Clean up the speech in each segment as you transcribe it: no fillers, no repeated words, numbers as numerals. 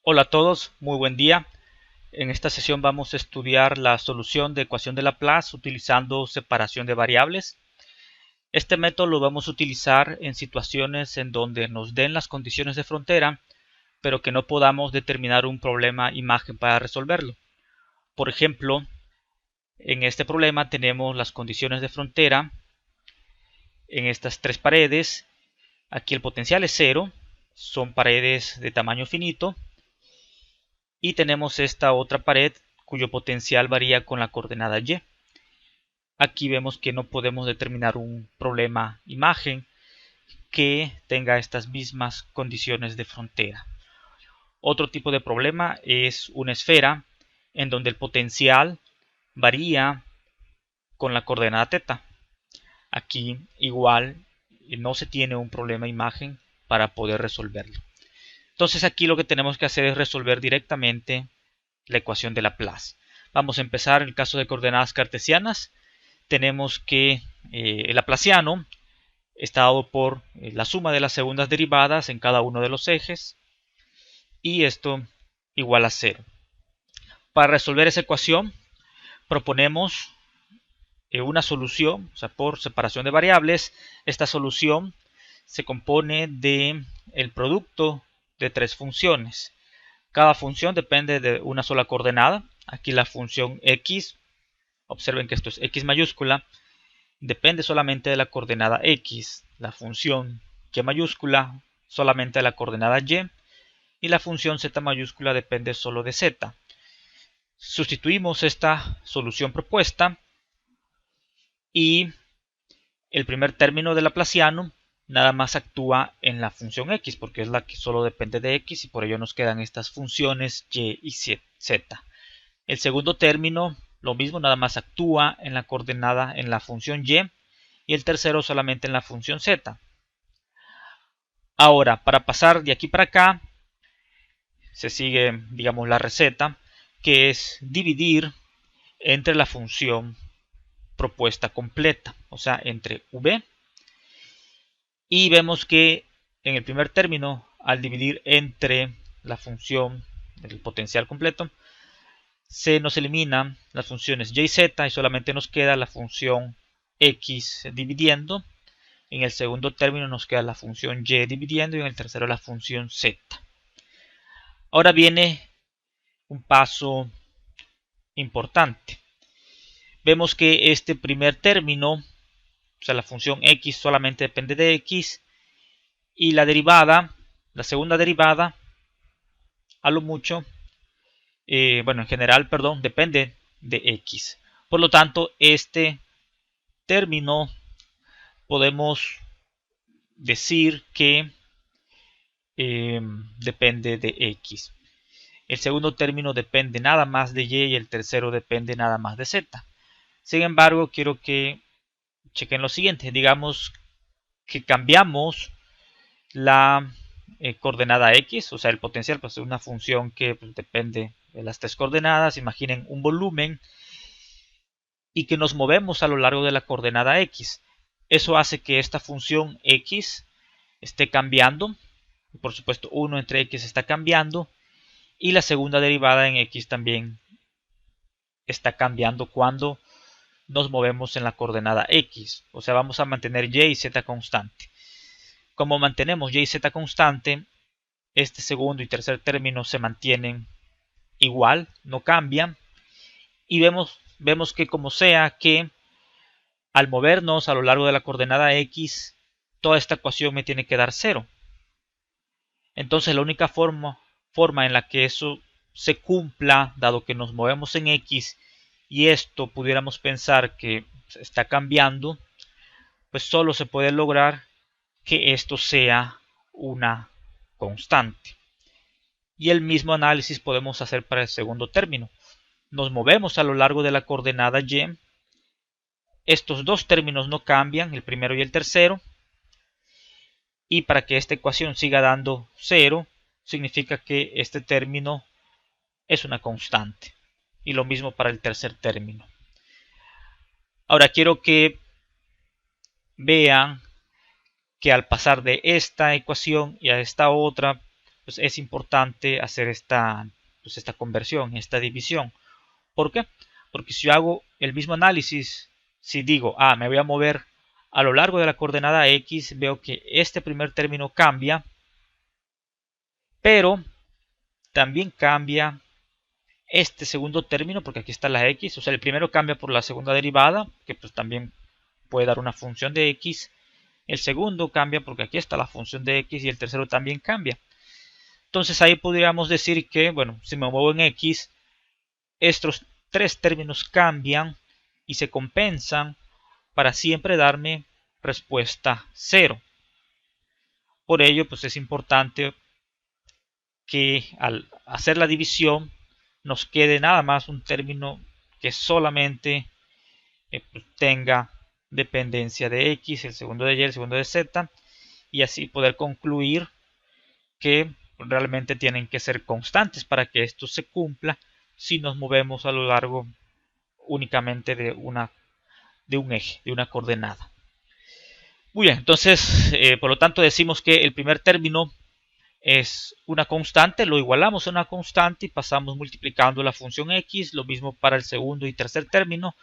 Hola a todos, muy buen día. En esta sesión vamos a estudiar la solución de ecuación de Laplace utilizando separación de variables. Este método lo vamos a utilizar en situaciones en donde nos den las condiciones de frontera, pero que no podamos determinar un problema imagen para resolverlo. Por ejemplo, en este problema tenemos las condiciones de frontera en estas tres paredes. Aquí el potencial es cero, son paredes de tamaño finito. Y tenemos esta otra pared cuyo potencial varía con la coordenada y. Aquí vemos que no podemos determinar un problema imagen que tenga estas mismas condiciones de frontera. Otro tipo de problema es una esfera en donde el potencial varía con la coordenada θ. Aquí igual no se tiene un problema imagen para poder resolverlo. Entonces aquí lo que tenemos que hacer es resolver directamente la ecuación de Laplace. Vamos a empezar en el caso de coordenadas cartesianas. Tenemos que el laplaciano está dado por la suma de las segundas derivadas en cada uno de los ejes y esto igual a 0. Para resolver esa ecuación proponemos una solución, o sea, por separación de variables. Esta solución se compone de el producto de tres funciones. Cada función depende de una sola coordenada. Aquí la función x, observen que esto es x mayúscula, depende solamente de la coordenada x. La función y mayúscula solamente de la coordenada y. Y la función z mayúscula depende solo de z. Sustituimos esta solución propuesta y el primer término del laplaciano nada más actúa en la función x porque es la que solo depende de x y por ello nos quedan estas funciones y z. El segundo término lo mismo, nada más actúa en la coordenada en la función y el tercero solamente en la función z. Ahora, para pasar de aquí para acá, se sigue, digamos, la receta, que es dividir entre la función propuesta completa, o sea, entre v. Y vemos que en el primer término, al dividir entre la función del potencial completo, se nos eliminan las funciones y y z y solamente nos queda la función x dividiendo. En el segundo término nos queda la función y dividiendo y en el tercero la función z. Ahora viene un paso importante. Vemos que este primer término, o sea, la función x solamente depende de x y la derivada, la segunda derivada, a lo mucho, bueno, en general, perdón, depende de x. Por lo tanto, este término podemos decir que depende de x. El segundo término depende nada más de y el tercero depende nada más de z. Sin embargo, quiero que chequen lo siguiente. Digamos que cambiamos la coordenada x, o sea, el potencial, pues es una función que pues, depende de las tres coordenadas. Imaginen un volumen y que nos movemos a lo largo de la coordenada x. Eso hace que esta función x esté cambiando. Por supuesto, 1 entre x está cambiando. Y la segunda derivada en x también está cambiando cuando nos movemos en la coordenada x. O sea, vamos a mantener y y z constante. Como mantenemos y y z constante, este segundo y tercer término se mantienen igual, no cambian. Y vemos que como sea que al movernos a lo largo de la coordenada x, toda esta ecuación me tiene que dar 0. Entonces la única forma en la que eso se cumpla, dado que nos movemos en x y esto pudiéramos pensar que está cambiando, pues solo se puede lograr que esto sea una constante. Y el mismo análisis podemos hacer para el segundo término. Nos movemos a lo largo de la coordenada y. Estos dos términos no cambian, el primero y el tercero. Y para que esta ecuación siga dando 0, significa que este término es una constante. Y lo mismo para el tercer término. Ahora quiero que vean que al pasar de esta ecuación y a esta otra, pues es importante hacer esta conversión, esta división. ¿Por qué? Porque si yo hago el mismo análisis, si digo, me voy a mover a lo largo de la coordenada X, veo que este primer término cambia, pero también cambia este segundo término, porque aquí está la X, o sea, el primero cambia por la segunda derivada, que pues también puede dar una función de X, el segundo cambia porque aquí está la función de X y el tercero también cambia. Entonces ahí podríamos decir que, bueno, si me muevo en X, estos tres términos cambian y se compensan para siempre darme respuesta 0. Por ello, pues es importante que al hacer la división nos quede nada más un término que solamente tenga dependencia de X, el segundo de Y, el segundo de Z, y así poder concluir que realmente tienen que ser constantes para que esto se cumpla si nos movemos a lo largo únicamente de un eje, de una coordenada. Muy bien, entonces por lo tanto decimos que el primer término es una constante, lo igualamos a una constante y pasamos multiplicando la función x, lo mismo para el segundo y tercer término,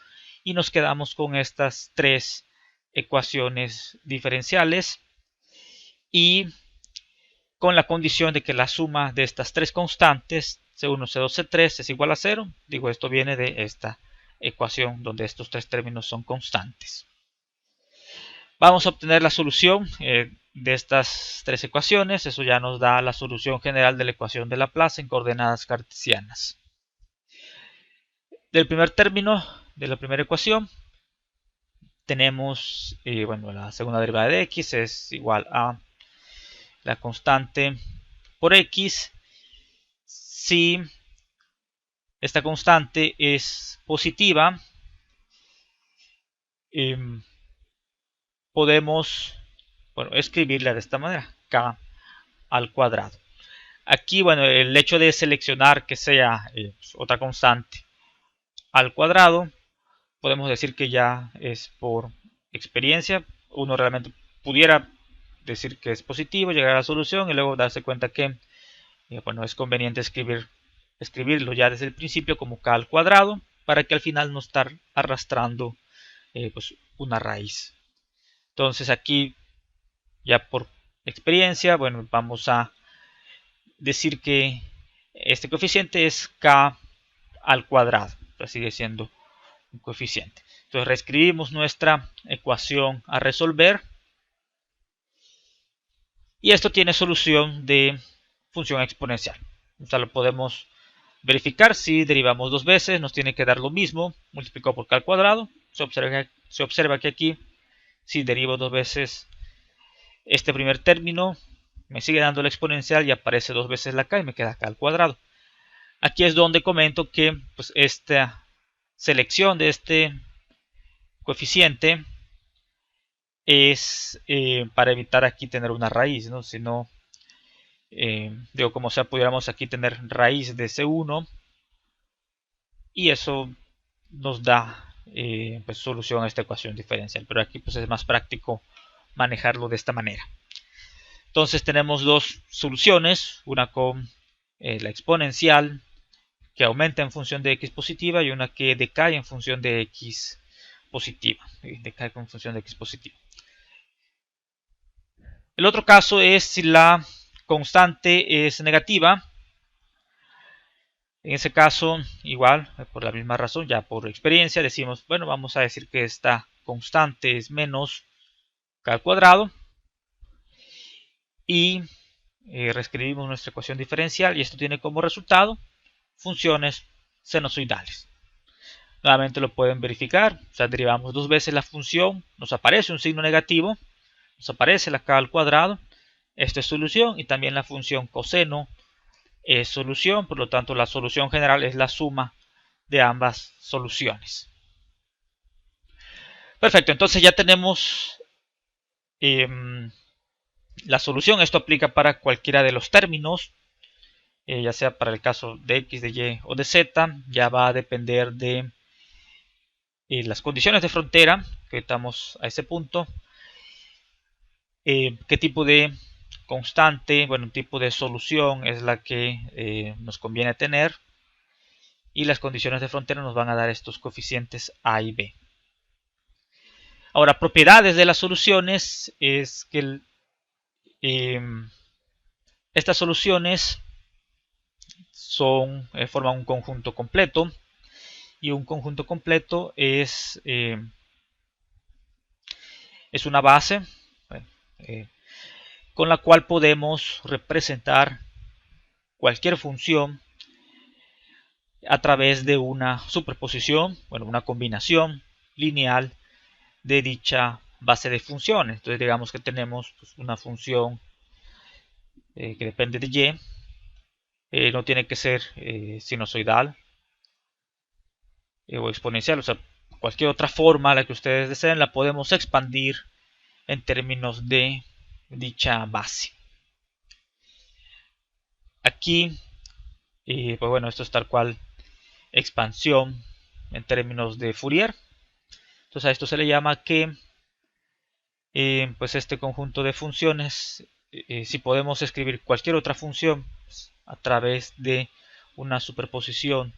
y nos quedamos con estas tres ecuaciones diferenciales y con la condición de que la suma de estas tres constantes, C1, C2, C3 es igual a 0. Digo, esto viene de esta ecuación donde estos tres términos son constantes. Vamos a obtener la solución de estas tres ecuaciones. Eso ya nos da la solución general de la ecuación de Laplace en coordenadas cartesianas. Del primer término de la primera ecuación tenemos, la segunda derivada de x es igual a la constante por x si esta constante es positiva. Podemos escribirla de esta manera, k al cuadrado. Aquí, el hecho de seleccionar que sea otra constante al cuadrado, podemos decir que ya es por experiencia. Uno realmente pudiera decir que es positivo, llegar a la solución y luego darse cuenta que es conveniente escribirlo ya desde el principio como k al cuadrado para que al final no estar arrastrando una raíz. Entonces aquí ya por experiencia, vamos a decir que este coeficiente es k al cuadrado, sigue siendo un coeficiente. Entonces reescribimos nuestra ecuación a resolver y esto tiene solución de función exponencial. O sea, lo podemos verificar. Si derivamos dos veces nos tiene que dar lo mismo multiplicado por k al cuadrado. Se observa que aquí si derivo dos veces este primer término me sigue dando la exponencial y aparece dos veces la k y me queda k al cuadrado. Aquí es donde comento que esta selección de este coeficiente es para evitar aquí tener una raíz, ¿no? Si no, como sea, pudiéramos aquí tener raíz de C1 y eso nos da solución a esta ecuación diferencial, pero aquí es más práctico manejarlo de esta manera. Entonces tenemos dos soluciones, una con la exponencial que aumenta en función de x positiva y una que decae en función de x positiva. Decae en función de x positiva. El otro caso es si la constante es negativa. En ese caso, igual, por la misma razón, ya por experiencia, decimos, vamos a decir que esta constante es menos k al cuadrado. Y reescribimos nuestra ecuación diferencial y esto tiene como resultado funciones sinusoidales. Nuevamente lo pueden verificar, o sea, derivamos dos veces la función, nos aparece un signo negativo, nos aparece la k al cuadrado, esto es solución y también la función coseno es solución, por lo tanto la solución general es la suma de ambas soluciones. Perfecto, entonces ya tenemos la solución. Esto aplica para cualquiera de los términos, ya sea para el caso de x, de y o de z. Ya va a depender de las condiciones de frontera, que estamos a ese punto, qué tipo de constante, bueno, un tipo de solución es la que nos conviene tener, y las condiciones de frontera nos van a dar estos coeficientes A y B. Ahora, propiedades de las soluciones es que estas soluciones forman un conjunto completo, y un conjunto completo es una base, bueno, con la cual podemos representar cualquier función a través de una superposición, bueno, una combinación lineal de dicha base de funciones. Entonces digamos que tenemos pues, una función que depende de y, no tiene que ser sinusoidal o exponencial, o sea, cualquier otra forma la que ustedes deseen la podemos expandir en términos de dicha base. Aquí, pues bueno, esto es tal cual expansión en términos de Fourier. Entonces a esto se le llama que pues este conjunto de funciones, si podemos escribir cualquier otra función pues, a través de una superposición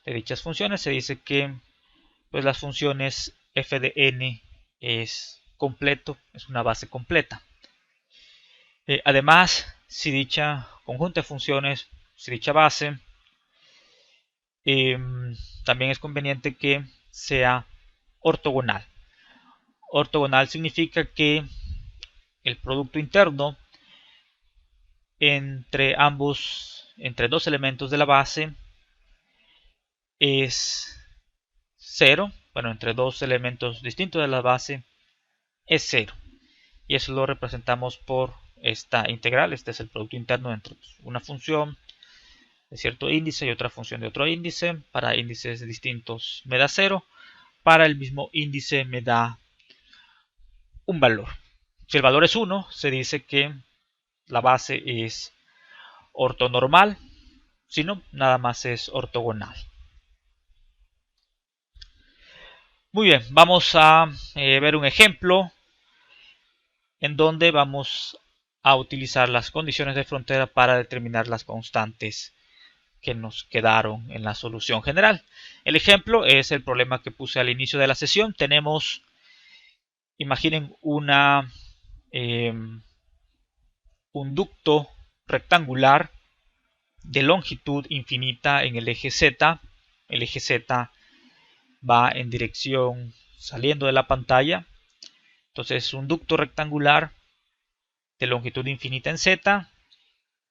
de dichas funciones, se dice que pues las funciones f de n es completo, es una base completa. Además, si dicha conjunto de funciones, si dicha base, también es conveniente que sea ortogonal. Ortogonal significa que el producto interno entre dos elementos de la base es 0. Bueno, entre dos elementos distintos de la base es 0. Y eso lo representamos por esta integral. Este es el producto interno entre una función de cierto índice y otra función de otro índice. Para índices distintos me da 0. Para el mismo índice me da un valor. Si el valor es 1, se dice que la base es ortonormal. Si no, nada más es ortogonal. Muy bien, vamos a ver un ejemplo en donde vamos a utilizar las condiciones de frontera para determinar las constantes que nos quedaron en la solución general. El ejemplo es el problema que puse al inicio de la sesión. Tenemos, imaginen un ducto rectangular de longitud infinita en el eje Z. El eje Z va en dirección saliendo de la pantalla. Entonces es un ducto rectangular de longitud infinita en Z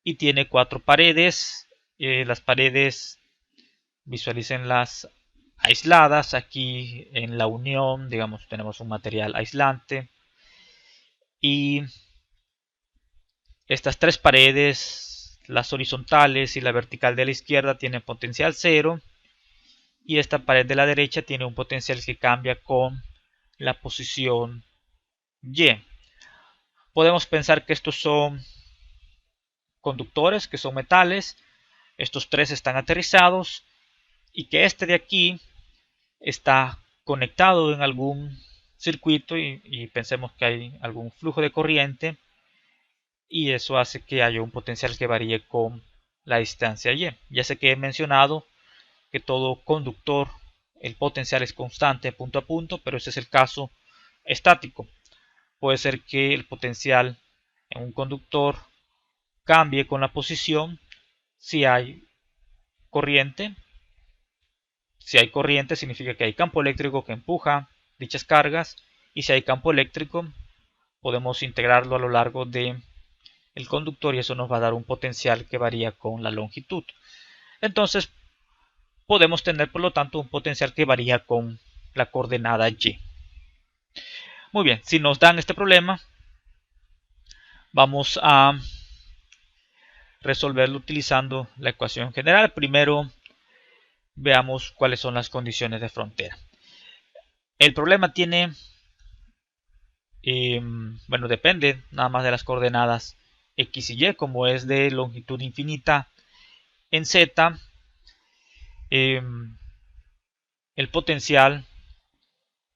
y tiene 4 paredes. Las paredes visualícenlas aisladas. Aquí en la unión, digamos, tenemos un material aislante. Y estas 3 paredes, las horizontales y la vertical de la izquierda, tienen potencial 0. Y esta pared de la derecha tiene un potencial que cambia con la posición Y. Podemos pensar que estos son conductores, que son metales. Estos 3 están aterrizados y que este de aquí está conectado en algún circuito y pensemos que hay algún flujo de corriente, y eso hace que haya un potencial que varíe con la distancia Y. Ya sé que he mencionado que todo conductor, el potencial es constante punto a punto, pero ese es el caso estático. Puede ser que el potencial en un conductor cambie con la posición si hay corriente. Si hay corriente significa que hay campo eléctrico que empuja dichas cargas, y si hay campo eléctrico podemos integrarlo a lo largo del conductor y eso nos va a dar un potencial que varía con la longitud. Entonces podemos tener por lo tanto un potencial que varía con la coordenada Y. Muy bien, si nos dan este problema vamos a resolverlo utilizando la ecuación general. Primero veamos cuáles son las condiciones de frontera. El problema tiene, bueno, depende nada más de las coordenadas X y Y. Como es de longitud infinita en Z, el potencial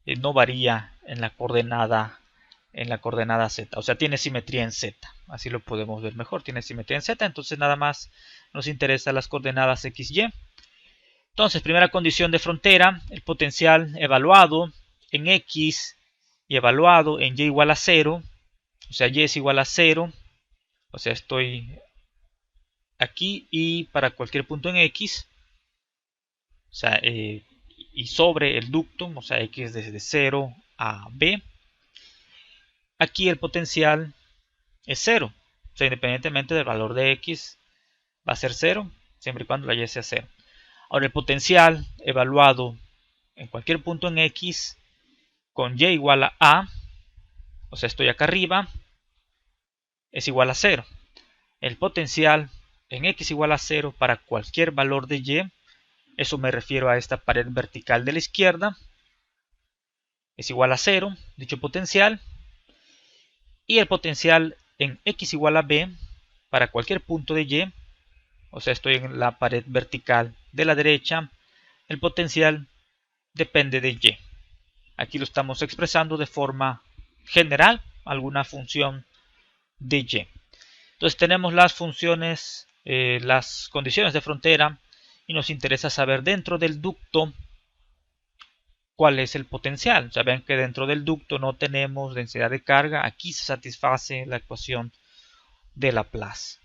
no varía en la coordenada en la coordenada z, o sea, tiene simetría en z. Así lo podemos ver mejor, tiene simetría en z, entonces nada más nos interesa las coordenadas x, y. Entonces, primera condición de frontera, el potencial evaluado en x y evaluado en y igual a 0, o sea, y es igual a 0, o sea, estoy aquí y para cualquier punto en x, o sea, y sobre el ducto, o sea, x desde 0 a b, aquí el potencial es 0, o sea, independientemente del valor de x, va a ser 0, siempre y cuando la y sea 0. Ahora, el potencial evaluado en cualquier punto en x con y igual a, o sea, estoy acá arriba, es igual a 0. El potencial en x igual a 0 para cualquier valor de y, eso me refiero a esta pared vertical de la izquierda, es igual a 0, dicho potencial. Y el potencial en x igual a b para cualquier punto de y, o sea, estoy en la pared vertical de la derecha, el potencial depende de y. Aquí lo estamos expresando de forma general, alguna función de y. Entonces tenemos las funciones, las condiciones de frontera, y nos interesa saber dentro del ducto cuál es el potencial. Ya ven que dentro del ducto no tenemos densidad de carga, aquí se satisface la ecuación de Laplace.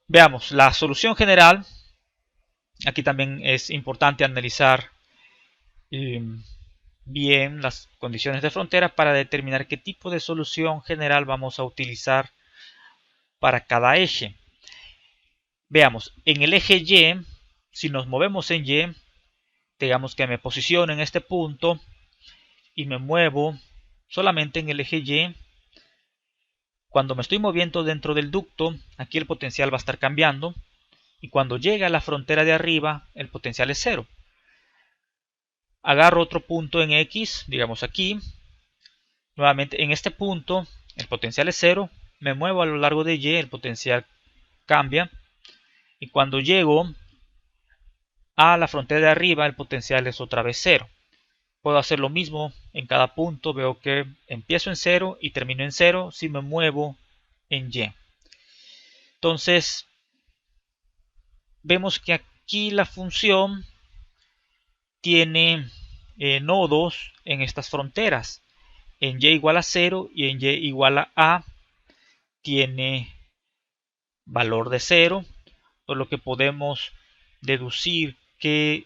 Veamos la solución general. Aquí también es importante analizar bien las condiciones de frontera para determinar qué tipo de solución general vamos a utilizar para cada eje. Veamos, en el eje Y, si nos movemos en Y, digamos que me posiciono en este punto y me muevo solamente en el eje Y. Cuando me estoy moviendo dentro del ducto, aquí el potencial va a estar cambiando, y cuando llegue a la frontera de arriba, el potencial es 0. Agarro otro punto en X, digamos aquí, nuevamente en este punto el potencial es 0, me muevo a lo largo de Y, el potencial cambia, y cuando llego a la frontera de arriba, el potencial es otra vez 0. Puedo hacer lo mismo en cada punto, veo que empiezo en 0 y termino en 0 si me muevo en Y. Entonces, vemos que aquí la función tiene nodos en estas fronteras. En y igual a 0 y en y igual a tiene valor de 0, por lo que podemos deducir que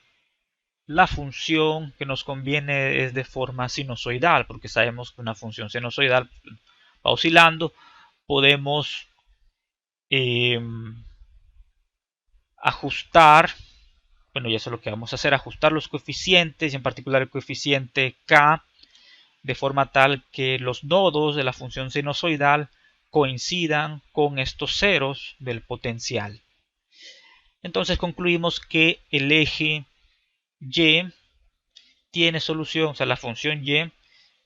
la función que nos conviene es de forma sinusoidal, porque sabemos que una función sinusoidal va oscilando. Podemos ajustar, bueno, y eso es lo que vamos a hacer, ajustar los coeficientes, y en particular el coeficiente k, de forma tal que los nodos de la función sinusoidal coincidan con estos ceros del potencial. Entonces concluimos que el eje y tiene solución, o sea, la función y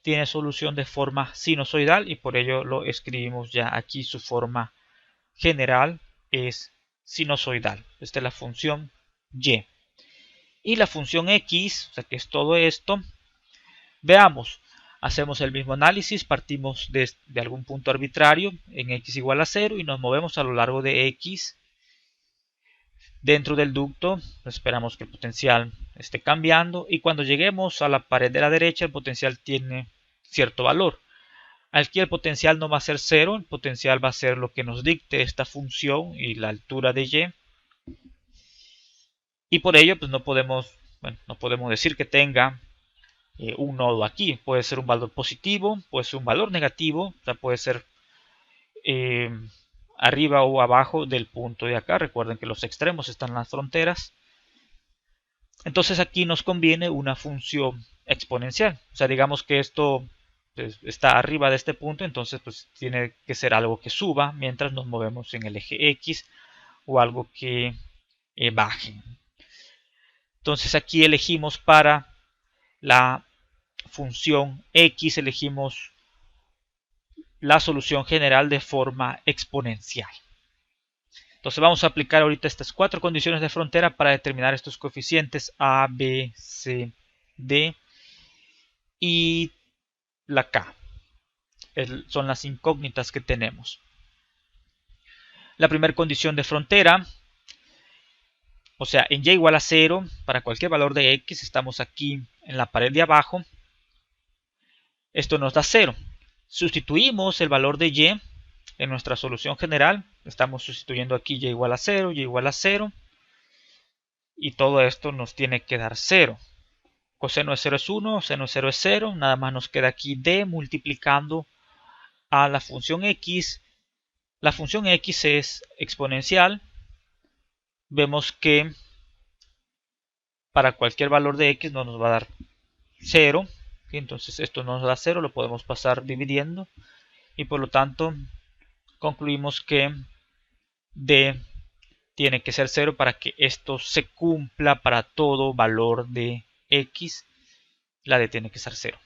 tiene solución de forma sinusoidal, y por ello lo escribimos ya aquí. Su forma general es sinusoidal. Esta es la función y. Y la función x, o sea, que es todo esto. Veamos, hacemos el mismo análisis, partimos de algún punto arbitrario en x igual a 0 y nos movemos a lo largo de x. Dentro del ducto esperamos que el potencial esté cambiando, y cuando lleguemos a la pared de la derecha el potencial tiene cierto valor. Aquí el potencial no va a ser 0, el potencial va a ser lo que nos dicte esta función y la altura de y. Y por ello pues no podemos decir que tenga un nodo aquí. Puede ser un valor positivo, puede ser un valor negativo, o sea, puede ser arriba o abajo del punto de acá. Recuerden que los extremos están en las fronteras. Entonces aquí nos conviene una función exponencial. O sea, digamos que esto pues, está arriba de este punto, entonces pues tiene que ser algo que suba mientras nos movemos en el eje X, o algo que baje. Entonces aquí elegimos para la función X, elegimos la solución general de forma exponencial. Entonces vamos a aplicar ahorita estas 4 condiciones de frontera para determinar estos coeficientes A, B, C, D. Y la k. Son las incógnitas que tenemos. La primera condición de frontera, o sea, en y igual a 0, para cualquier valor de x, estamos aquí en la pared de abajo, esto nos da 0. Sustituimos el valor de y en nuestra solución general, estamos sustituyendo aquí y igual a 0, y igual a 0, y todo esto nos tiene que dar 0. Coseno de 0 es 1, seno de 0 es 0, nada más nos queda aquí d multiplicando a la función x. La función x es exponencial. Vemos que para cualquier valor de x no nos va a dar 0. Entonces esto nos da 0, lo podemos pasar dividiendo. Y por lo tanto concluimos que d tiene que ser 0 para que esto se cumpla para todo valor de x. La d tiene que ser 0.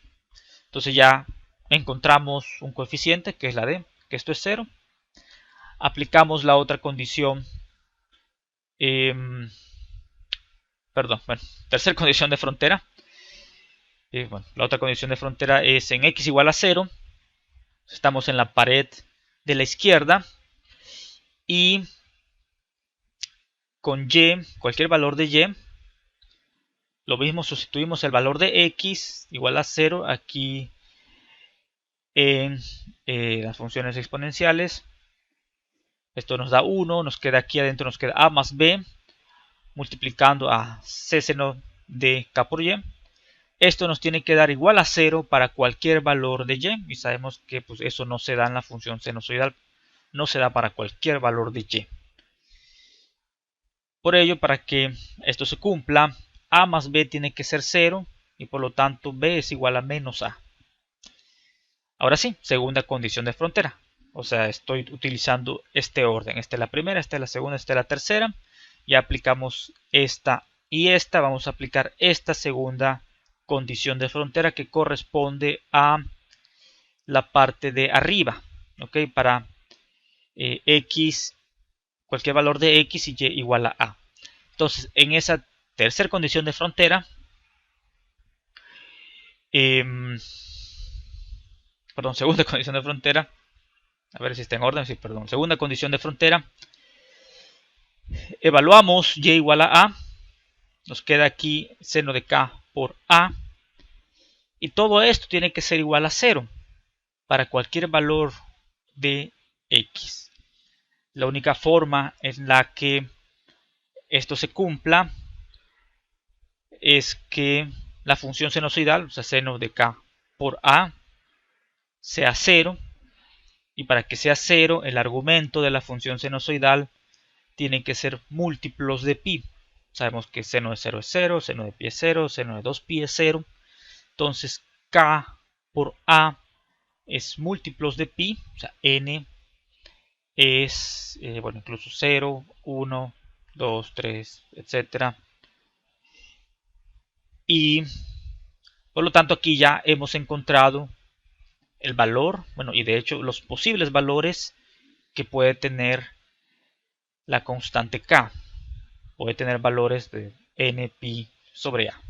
Entonces ya encontramos un coeficiente que es la d, que esto es 0. Aplicamos la otra condición. Tercera condición de frontera. La otra condición de frontera es en x igual a 0. Estamos en la pared de la izquierda. Y con y, cualquier valor de y, lo mismo, sustituimos el valor de x igual a 0 aquí en las funciones exponenciales. Esto nos da 1, nos queda aquí adentro, nos queda a más b, multiplicando a c seno de k por y. Esto nos tiene que dar igual a 0 para cualquier valor de y, y sabemos que pues, eso no se da en la función sinusoidal, no se da para cualquier valor de y. Por ello, para que esto se cumpla, a más b tiene que ser 0, y por lo tanto b es igual a menos a. Ahora sí, segunda condición de frontera. O sea, estoy utilizando este orden. Esta es la primera, esta es la segunda, esta es la tercera. Ya aplicamos esta y esta. Vamos a aplicar esta segunda condición de frontera que corresponde a la parte de arriba. ¿Ok? Para x, cualquier valor de x y y igual a a. Entonces, en esa tercera condición de frontera, segunda condición de frontera, a ver si está en orden, sí, perdón, segunda condición de frontera, evaluamos y igual a a, nos queda aquí seno de k por a, y todo esto tiene que ser igual a 0 para cualquier valor de x. La única forma en la que esto se cumpla es que la función sinusoidal, o sea, seno de k por a, sea 0, y para que sea 0, el argumento de la función sinusoidal tiene que ser múltiplos de pi. Sabemos que seno de 0 es 0, seno de pi es 0, seno de 2pi es 0. Entonces k por a es múltiplos de pi, o sea, n es, incluso 0, 1, 2, 3, etc. Y por lo tanto aquí ya hemos encontrado el valor, y de hecho los posibles valores que puede tener la constante k. Puede tener valores de n pi sobre a.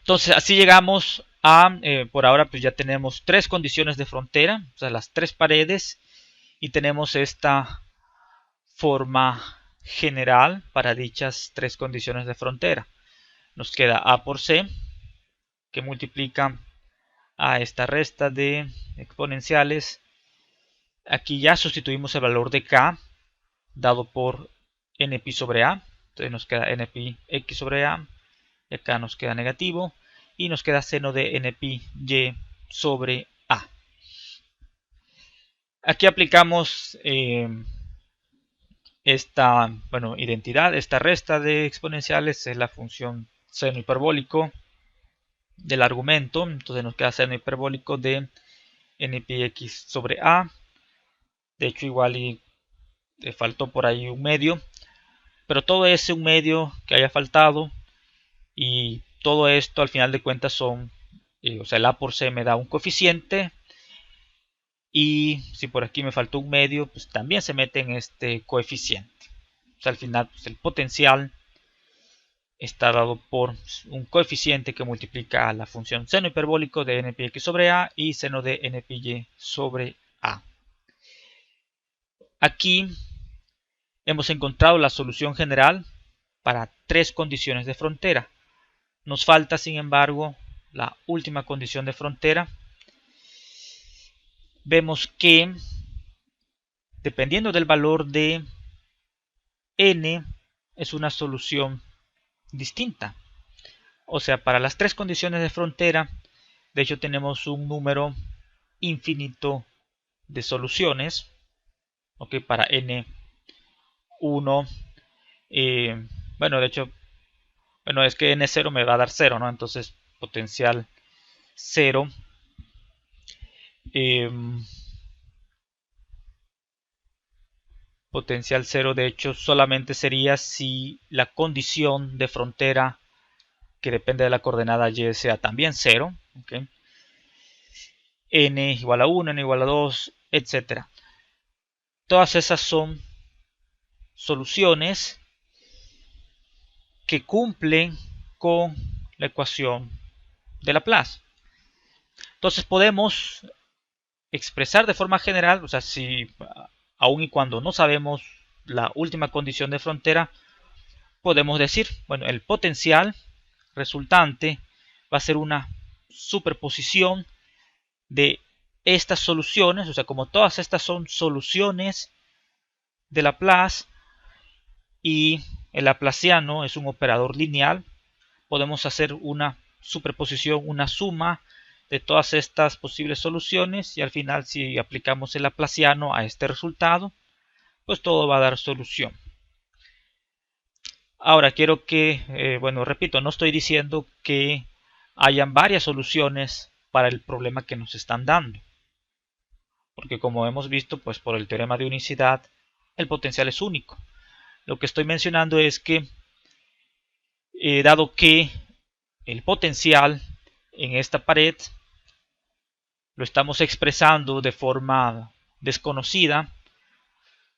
Entonces así llegamos a, por ahora pues ya tenemos tres condiciones de frontera, o sea las tres paredes, y tenemos esta forma general para dichas tres condiciones de frontera. Nos queda a por c, que multiplica a esta resta de exponenciales. Aquí ya sustituimos el valor de k dado por npi sobre a, entonces nos queda npi x sobre a, y acá nos queda negativo, y nos queda seno de npi y sobre a. Aquí aplicamos esta identidad, esta resta de exponenciales es la función seno hiperbólico del argumento, entonces nos queda seno hiperbólico de npi x sobre a. De hecho igual y faltó por ahí un medio, pero todo ese un medio que haya faltado y todo esto al final de cuentas son, o sea, el a por c me da un coeficiente, y si por aquí me faltó un medio, pues también se mete en este coeficiente. O sea, al final pues el potencial está dado por un coeficiente que multiplica la función seno hiperbólico de n pi x sobre a y seno de n pi y sobre a. Aquí hemos encontrado la solución general para tres condiciones de frontera. Nos falta, sin embargo, la última condición de frontera. Vemos que, dependiendo del valor de n, es una solución distinta. O sea, para las tres condiciones de frontera, de hecho tenemos un número infinito de soluciones. Ok, para n1, bueno, de hecho, bueno, es que n0 me va a dar 0, ¿no? Entonces, potencial 0. Potencial 0, de hecho, solamente sería si la condición de frontera que depende de la coordenada y sea también 0. ¿Okay? N igual a 1, n igual a 2, etc. Todas esas son soluciones que cumplen con la ecuación de Laplace. Entonces podemos expresar de forma general, o sea, si aun y cuando no sabemos la última condición de frontera, podemos decir, bueno, el potencial resultante va a ser una superposición de estas soluciones, o sea, como todas estas son soluciones de Laplace y el laplaciano es un operador lineal, podemos hacer una superposición, una suma de todas estas posibles soluciones y al final, si aplicamos el laplaciano a este resultado, pues todo va a dar solución. Ahora quiero que, bueno, repito, no estoy diciendo que hayan varias soluciones para el problema que nos están dando, porque como hemos visto, pues por el teorema de unicidad, el potencial es único. Lo que estoy mencionando es que, dado que el potencial en esta pared lo estamos expresando de forma desconocida,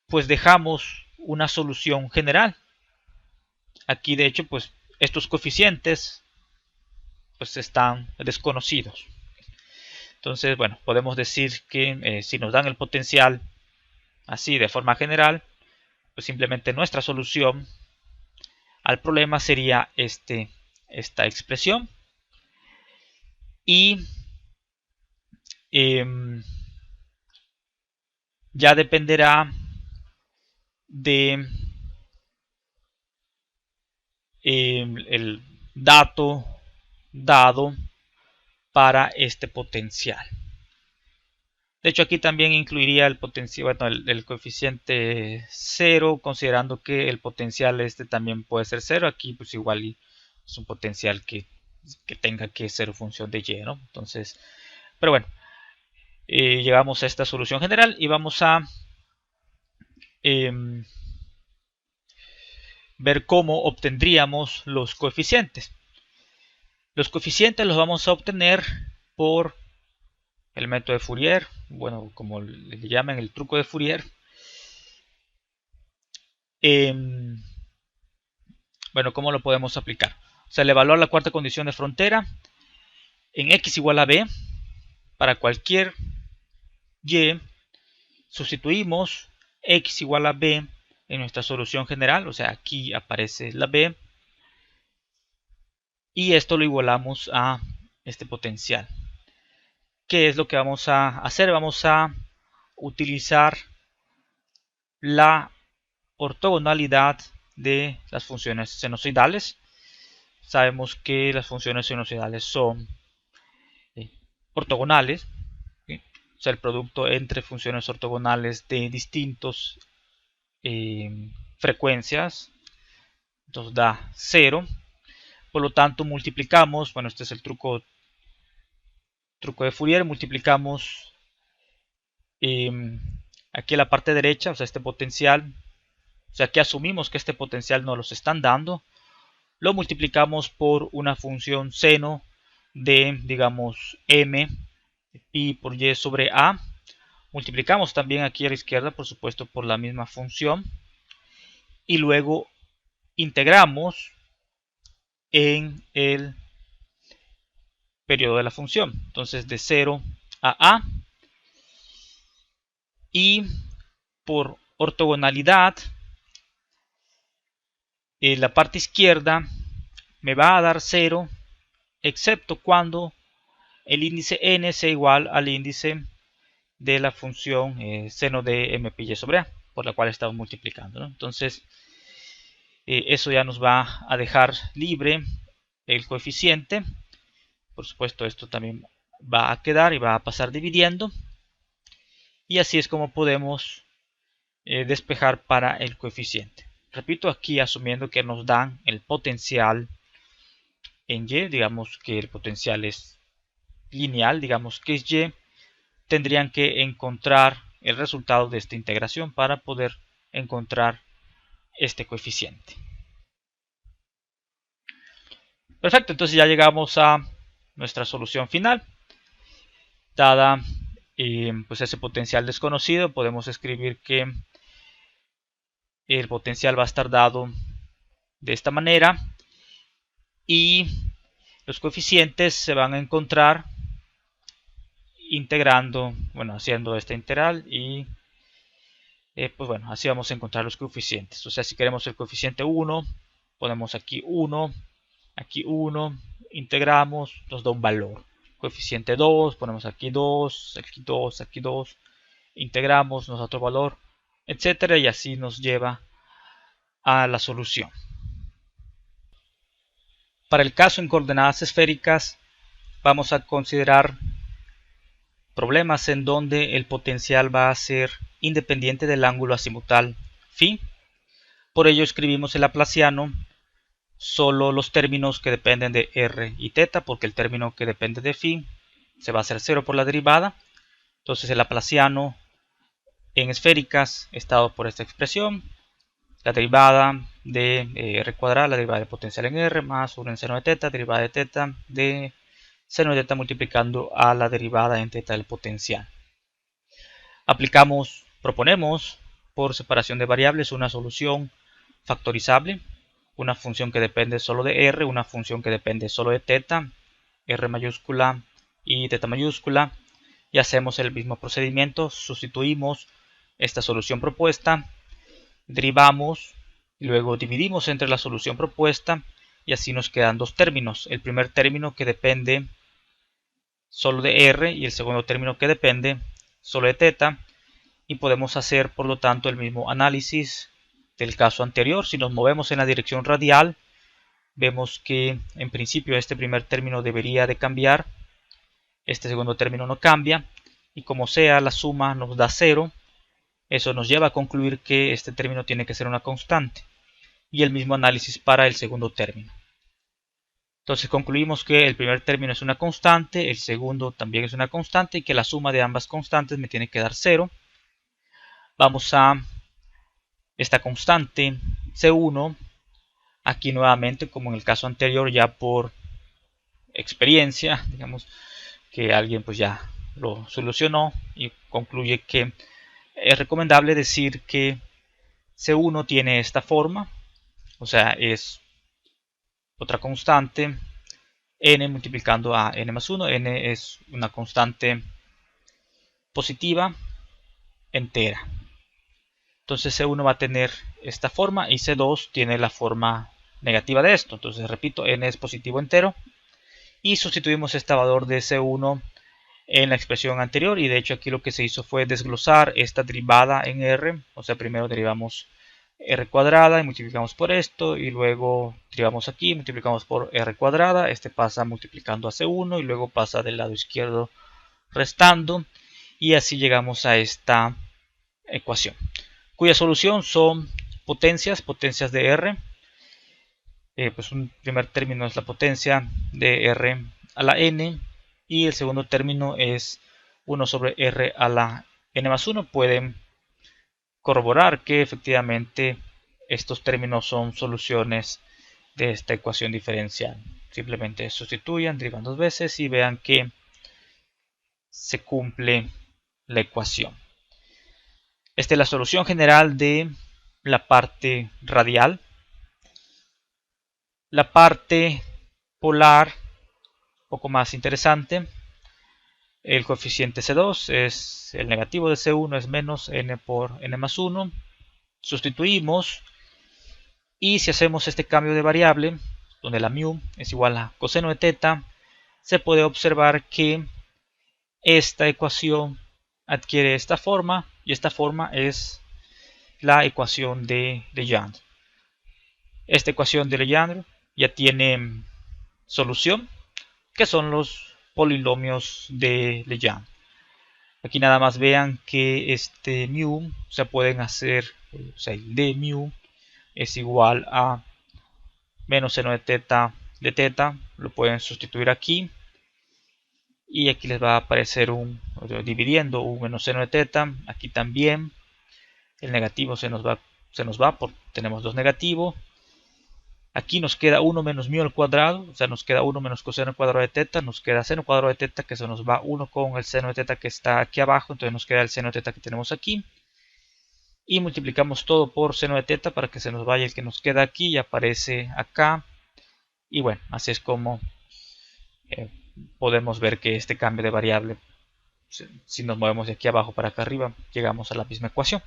pues dejamos una solución general. Aquí de hecho, pues estos coeficientes pues están desconocidos. Entonces, bueno, podemos decir que si nos dan el potencial así de forma general, pues simplemente nuestra solución al problema sería esta expresión. Y ya dependerá de el dato dado para este potencial. De hecho, aquí también incluiría el potencial, bueno, el coeficiente 0, considerando que el potencial también puede ser 0. Aquí pues igual es un potencial que tenga que ser función de y, ¿no? Entonces, pero bueno, llegamos a esta solución general y vamos a ver cómo obtendríamos los coeficientes. Los coeficientes los vamos a obtener por el método de Fourier, bueno, como le llaman el truco de Fourier. Bueno, ¿cómo lo podemos aplicar? O sea, al evaluar la cuarta condición de frontera, en x igual a b, para cualquier y, sustituimos x igual a b en nuestra solución general, o sea, aquí aparece la b, y esto lo igualamos a este potencial. ¿Qué es lo que vamos a hacer? Vamos a utilizar la ortogonalidad de las funciones sinusoidales. Sabemos que las funciones sinusoidales son ortogonales, ¿sí? O sea, el producto entre funciones ortogonales de distintos frecuencias, entonces da 0. Por lo tanto, multiplicamos, bueno, este es el truco de Fourier, multiplicamos aquí a la parte derecha, o sea, este potencial, o sea, aquí asumimos que este potencial nos los están dando, lo multiplicamos por una función seno de, digamos, m pi por y sobre a. Multiplicamos también aquí a la izquierda, por supuesto, por la misma función. Y luego integramos en el periodo de la función. Entonces de 0 a A, y por ortogonalidad la parte izquierda me va a dar 0 excepto cuando el índice n sea igual al índice de la función seno de m pi y sobre a, por la cual estamos multiplicando, ¿no? Entonces eso ya nos va a dejar libre el coeficiente. Por supuesto, esto también va a quedar y va a pasar dividiendo, y así es como podemos despejar para el coeficiente. Repito, aquí asumiendo que nos dan el potencial en y, digamos que el potencial es lineal, digamos que es y, tendrían que encontrar el resultado de esta integración para poder encontrar este coeficiente. Perfecto, entonces ya llegamos a nuestra solución final. Dada pues ese potencial desconocido, podemos escribir que el potencial va a estar dado de esta manera y los coeficientes se van a encontrar integrando, bueno, haciendo esta integral, y pues bueno, así vamos a encontrar los coeficientes. O sea, si queremos el coeficiente 1, ponemos aquí 1, integramos, nos da un valor. Coeficiente 2, ponemos aquí 2, aquí 2, aquí 2, integramos, nos da otro valor, etcétera, y así nos lleva a la solución. Para el caso en coordenadas esféricas, vamos a considerar problemas en donde el potencial va a ser independiente del ángulo azimutal phi. Por ello escribimos el laplaciano solo los términos que dependen de r y θ, porque el término que depende de phi se va a hacer 0 por la derivada. Entonces el laplaciano en esféricas está dado por esta expresión: la derivada de r cuadrada, la derivada de potencial en r, más 1 en seno de θ, derivada de θ de seno de θ multiplicando a la derivada en θ del potencial. Proponemos por separación de variables una solución factorizable, una función que depende solo de r, una función que depende solo de θ, r mayúscula y θ mayúscula, y hacemos el mismo procedimiento. Sustituimos esta solución propuesta, derivamos y luego dividimos entre la solución propuesta, y así nos quedan dos términos: el primer término que depende solo de r y el segundo término que depende solo de θ, y podemos hacer por lo tanto el mismo análisis del caso anterior. Si nos movemos en la dirección radial, vemos que en principio este primer término debería de cambiar, este segundo término no cambia, y como sea la suma nos da 0. Eso nos lleva a concluir que este término tiene que ser una constante, y el mismo análisis para el segundo término. Entonces concluimos que el primer término es una constante, el segundo también es una constante, y que la suma de ambas constantes me tiene que dar 0. Vamos a esta constante C1, aquí nuevamente como en el caso anterior, ya por experiencia, digamos que alguien pues ya lo solucionó y concluye que es recomendable decir que C1 tiene esta forma, o sea, es otra constante, n multiplicando a n más 1, n es una constante positiva entera. Entonces C1 va a tener esta forma y C2 tiene la forma negativa de esto. Entonces repito, n es positivo entero, y sustituimos este valor de C1 en la expresión anterior, y de hecho aquí lo que se hizo fue desglosar esta derivada en r. O sea, primero derivamos r cuadrada y multiplicamos por esto, y luego derivamos aquí, multiplicamos por r cuadrada, este pasa multiplicando a C1 y luego pasa del lado izquierdo restando, y así llegamos a esta ecuación, cuya solución son potencias de r. Pues un primer término es la potencia de r a la n, y el segundo término es 1 sobre r a la n más 1. Pueden corroborar que efectivamente estos términos son soluciones de esta ecuación diferencial. Simplemente sustituyan, derivan dos veces y vean que se cumple la ecuación. Esta es la solución general de la parte radial. La parte polar, un poco más interesante. El coeficiente C2 es el negativo de C1 es menos n por n más 1. Sustituimos y si hacemos este cambio de variable, donde la mu es igual a coseno de teta, se puede observar que esta ecuación adquiere esta forma y esta forma es la ecuación de Legendre. Esta ecuación de Legendre ya tiene solución, que son los polinomios de Legendre. Aquí nada más vean que este mu se pueden hacer, o sea, el d mu es igual a menos seno de teta, lo pueden sustituir aquí y aquí les va a aparecer dividiendo un menos seno de teta, aquí también el negativo se nos va porque tenemos dos negativos. Aquí nos queda 1 menos mu al cuadrado, o sea, nos queda 1 menos coseno al cuadrado de teta, nos queda seno cuadrado de teta, que se nos va 1 con el seno de teta que está aquí abajo, entonces nos queda el seno de teta que tenemos aquí. Y multiplicamos todo por seno de teta para que se nos vaya el que nos queda aquí y aparece acá. Y bueno, así es como podemos ver que este cambio de variable, si nos movemos de aquí abajo para acá arriba, llegamos a la misma ecuación.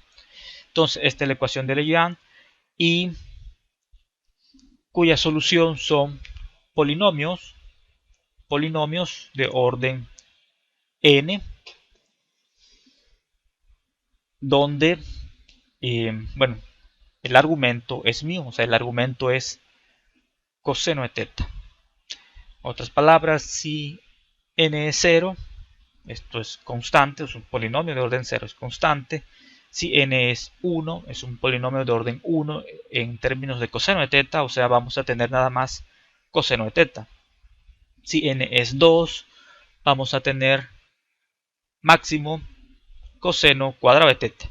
Entonces, esta es la ecuación de Legendre y cuya solución son polinomios de orden n, donde, bueno, el argumento es mu, o sea, el argumento es coseno de teta. Otras palabras, si n es 0, esto es constante, es un polinomio de orden 0, es constante. Si n es 1, es un polinomio de orden 1 en términos de coseno de teta, o sea, vamos a tener nada más coseno de teta. Si n es 2, vamos a tener máximo coseno cuadrado de teta.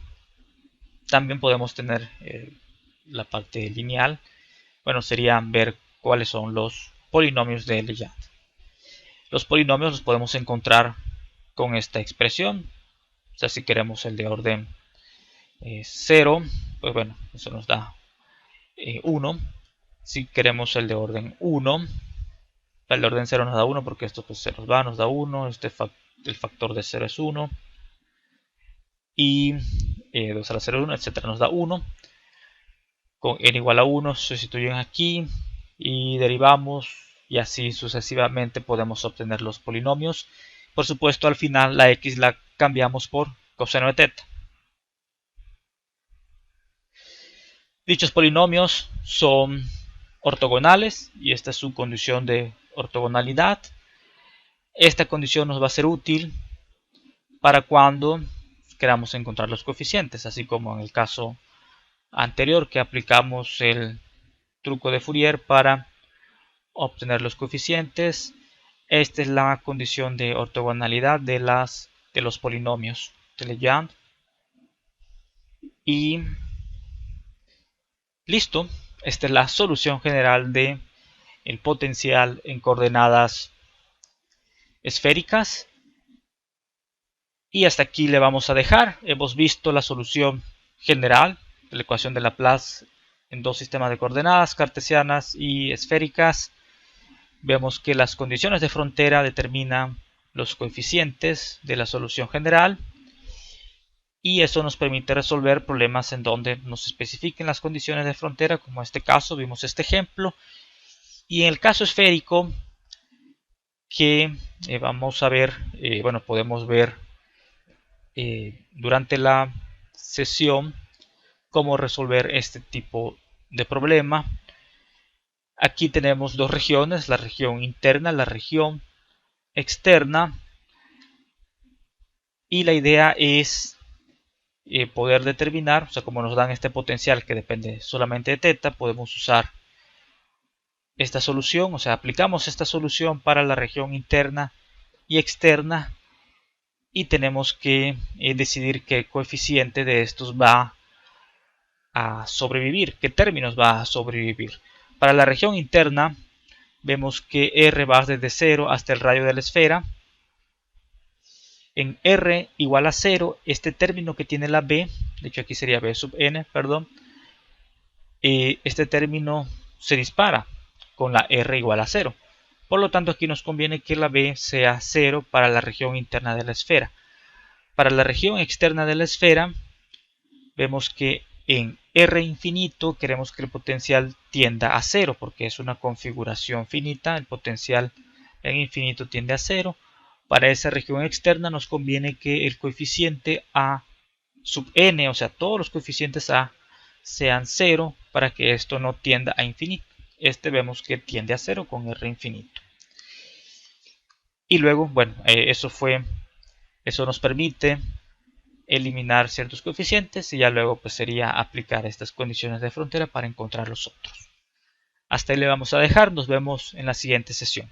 También podemos tener la parte lineal. Bueno, sería ver cuáles son los polinomios de Legendre. Los polinomios los podemos encontrar con esta expresión. O sea, si queremos el de orden 0, pues bueno, eso nos da 1. Si queremos el de orden 1, el de orden 0 nos da 1 porque esto pues se nos va, nos da 1. El factor de 0 es 1. Y 2 a la 0 es 1, etc. nos da 1. Con n igual a 1 se sustituyen aquí y derivamos y así sucesivamente podemos obtener los polinomios. Por supuesto, al final la x la cambiamos por coseno de teta. Dichos polinomios son ortogonales y esta es su condición de ortogonalidad. Esta condición nos va a ser útil para cuando queramos encontrar los coeficientes, así como en el caso anterior que aplicamos el truco de Fourier para obtener los coeficientes. Esta es la condición de ortogonalidad de los polinomios de Legendre. Y listo, esta es la solución general de el potencial en coordenadas esféricas. Y hasta aquí le vamos a dejar. Hemos visto la solución general de la ecuación de Laplace en dos sistemas de coordenadas cartesianas y esféricas. Vemos que las condiciones de frontera determinan los coeficientes de la solución general y eso nos permite resolver problemas en donde nos especifiquen las condiciones de frontera, como en este caso vimos este ejemplo. Y en el caso esférico que vamos a ver, bueno, podemos ver durante la sesión cómo resolver este tipo de problema. Aquí tenemos dos regiones, la región interna, la región externa, y la idea es poder determinar, o sea, como nos dan este potencial que depende solamente de teta, podemos usar esta solución, o sea, aplicamos esta solución para la región interna y externa y tenemos que decidir qué coeficiente de estos va a sobrevivir, qué términos va a sobrevivir. Para la región interna vemos que R va desde 0 hasta el radio de la esfera. En R igual a 0, este término que tiene la B, de hecho aquí sería B sub n, perdón, este término se dispara con la R igual a 0. Por lo tanto, aquí nos conviene que la B sea 0 para la región interna de la esfera. Para la región externa de la esfera, vemos que en R infinito queremos que el potencial tienda a 0, porque es una configuración finita, el potencial en infinito tiende a 0. Para esa región externa nos conviene que el coeficiente A sub n, o sea, todos los coeficientes A sean 0 para que esto no tienda a infinito. Este vemos que tiende a 0 con R infinito. Y luego, bueno, eso nos permite eliminar ciertos coeficientes y ya luego pues sería aplicar estas condiciones de frontera para encontrar los otros. Hasta ahí le vamos a dejar, nos vemos en la siguiente sesión.